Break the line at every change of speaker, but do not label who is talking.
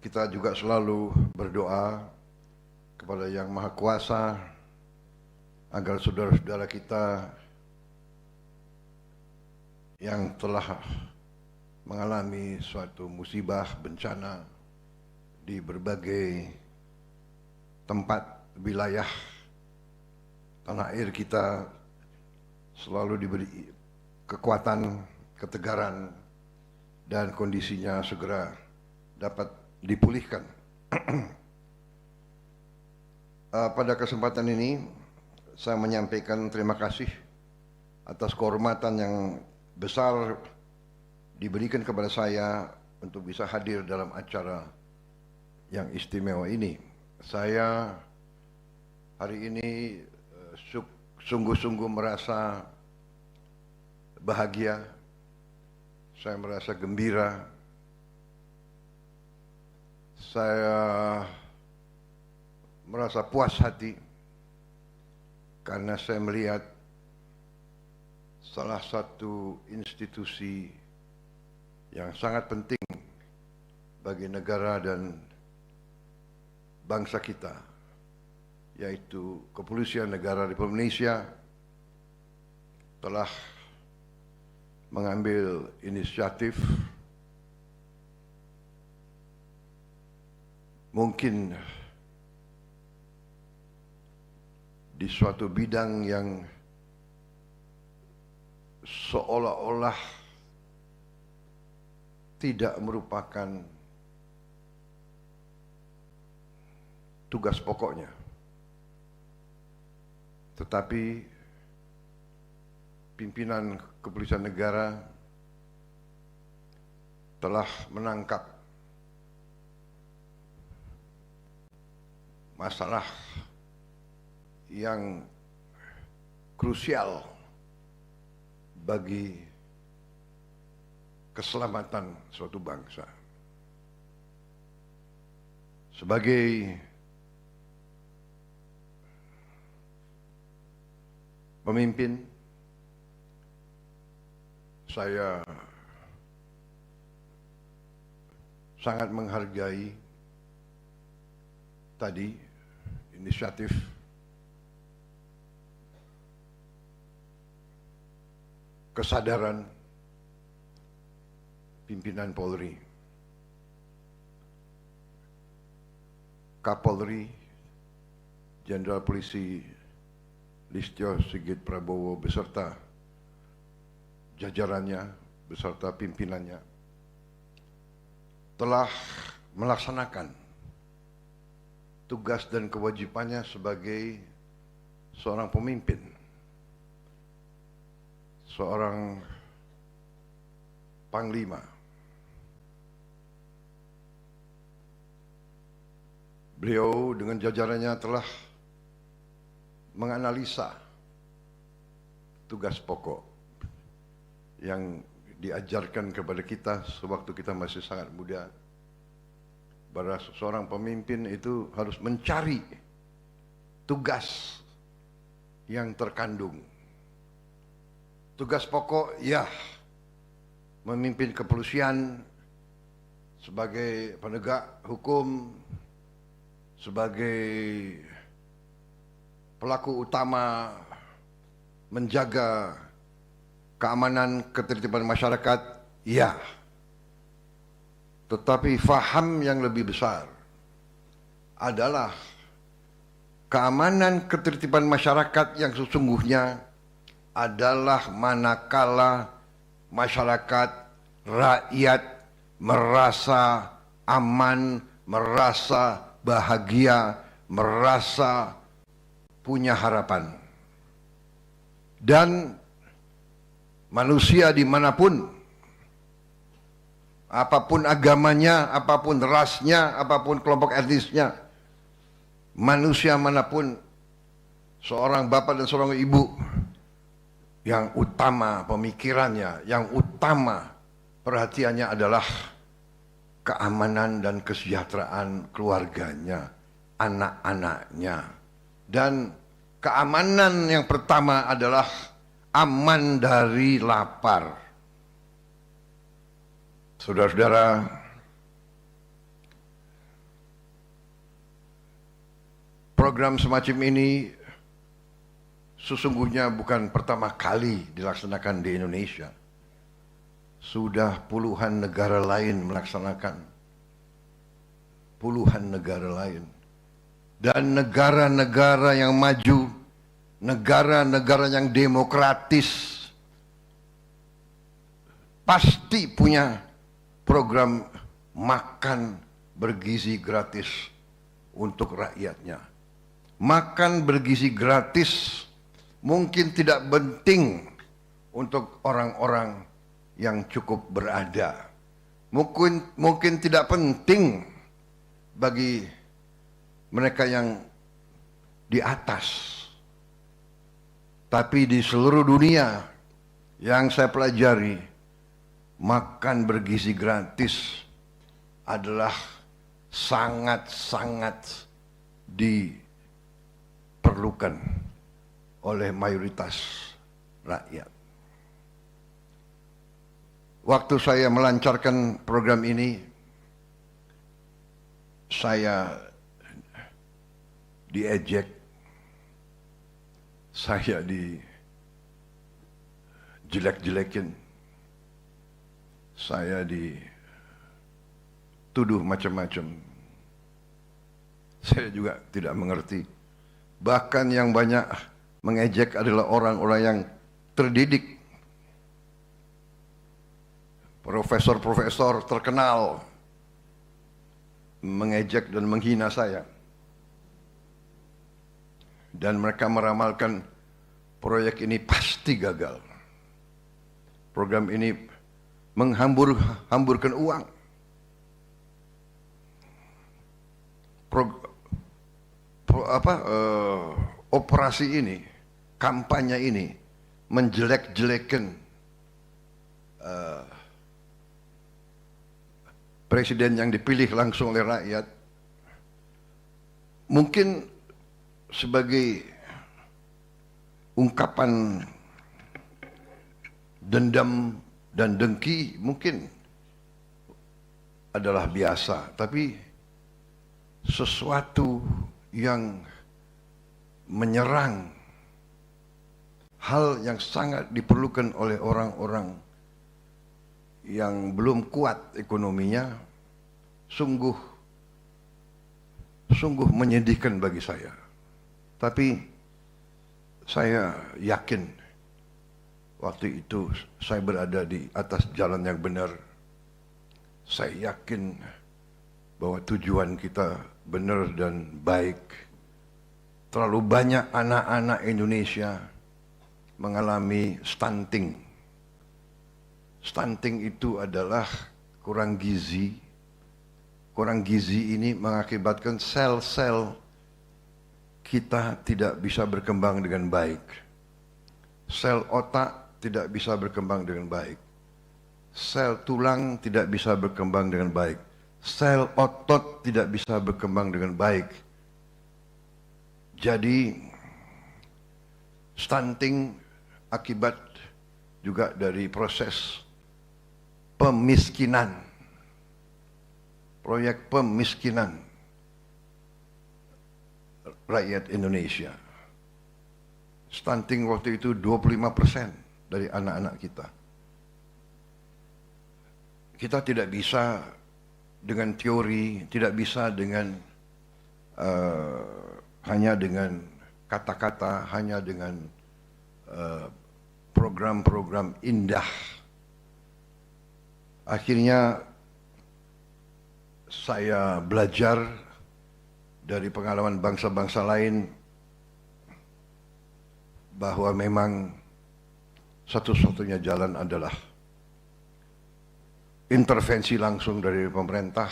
Kita juga selalu berdoa kepada Yang Maha Kuasa agar saudara-saudara kita yang telah mengalami suatu musibah bencana di berbagai tempat wilayah tanah air kita selalu diberi kekuatan, ketegaran, dan kondisinya segera dapat dipulihkan. Pada kesempatan ini saya menyampaikan terima kasih atas kehormatan yang besar diberikan kepada saya untuk bisa hadir dalam acara yang istimewa ini. Saya hari ini sungguh-sungguh merasa bahagia, saya merasa gembira, saya merasa puas hati karena saya melihat salah satu institusi yang sangat penting bagi negara dan bangsa kita, yaitu Kepolisian Negara Republik Indonesia, telah mengambil inisiatif mungkin di suatu bidang yang seolah-olah tidak merupakan tugas pokoknya, tetapi pimpinan Kepolisian Negara telah menangkap masalah yang krusial bagi keselamatan suatu bangsa. Sebagai pemimpin, saya sangat menghargai tadi inisiatif kesadaran pimpinan Polri, Kapolri Jenderal Polisi Listio Sigit Prabowo beserta jajarannya, beserta pimpinannya telah melaksanakan tugas dan kewajibannya sebagai seorang pemimpin, seorang panglima. Beliau dengan jajarannya telah menganalisa tugas pokok yang diajarkan kepada kita sewaktu kita masih sangat muda, bahwa seorang pemimpin itu harus mencari tugas yang terkandung. Tugas pokok, ya, memimpin kepolisian sebagai penegak hukum, sebagai pelaku utama menjaga keamanan ketertiban masyarakat, ya. Tetapi faham yang lebih besar adalah keamanan ketertiban masyarakat yang sesungguhnya adalah manakala masyarakat, rakyat merasa aman, merasa bahagia, merasa punya harapan. Dan manusia dimanapun, apapun agamanya, apapun rasnya, apapun kelompok etnisnya, manusia manapun, seorang bapak dan seorang ibu, yang utama pemikirannya, yang utama perhatiannya adalah keamanan dan kesejahteraan keluarganya, anak-anaknya. Dan keamanan yang pertama adalah aman dari lapar. Saudara-saudara, program semacam ini sesungguhnya bukan pertama kali dilaksanakan di Indonesia. Sudah puluhan negara lain melaksanakan. Puluhan negara lain. Dan negara-negara yang maju, negara-negara yang demokratis, pasti punya program makan bergizi gratis untuk rakyatnya. Makan bergizi gratis mungkin tidak penting untuk orang-orang yang cukup berada. Mungkin tidak penting bagi mereka yang di atas. Tapi di seluruh dunia yang saya pelajari, makan bergizi gratis adalah sangat-sangat diperlukan oleh mayoritas rakyat. Waktu saya melancarkan program ini, saya diejek, saya dijelek-jelekin, saya dituduh macam-macam. Saya juga tidak mengerti. Bahkan yang banyak mengejek adalah orang-orang yang terdidik. Profesor-profesor terkenal mengejek dan menghina saya. Dan mereka meramalkan proyek ini pasti gagal. Program ini menghamburkan uang. Operasi ini, kampanye ini menjelek-jelekan presiden yang dipilih langsung oleh rakyat, mungkin sebagai ungkapan dendam dan dengki mungkin adalah biasa, tapi sesuatu yang menyerang hal yang sangat diperlukan oleh orang-orang yang belum kuat ekonominya, sungguh menyedihkan bagi saya. Tapi saya yakin waktu itu saya berada di atas jalan yang benar. Saya yakin bahwa tujuan kita benar dan baik. Terlalu banyak anak-anak Indonesia mengalami stunting. Stunting itu adalah kurang gizi. Kurang gizi ini mengakibatkan sel-sel kita tidak bisa berkembang dengan baik. Sel otak tidak bisa berkembang dengan baik. Sel tulang tidak bisa berkembang dengan baik. Sel otot tidak bisa berkembang dengan baik. Jadi stunting akibat juga dari proses pemiskinan. Proyek pemiskinan rakyat Indonesia. Stunting waktu itu 25% dari anak-anak kita. Kita tidak bisa dengan teori, tidak bisa dengan hanya dengan kata-kata, hanya dengan program-program indah. Akhirnya saya belajar dari pengalaman bangsa-bangsa lain bahwa memang satu-satunya jalan adalah intervensi langsung dari pemerintah,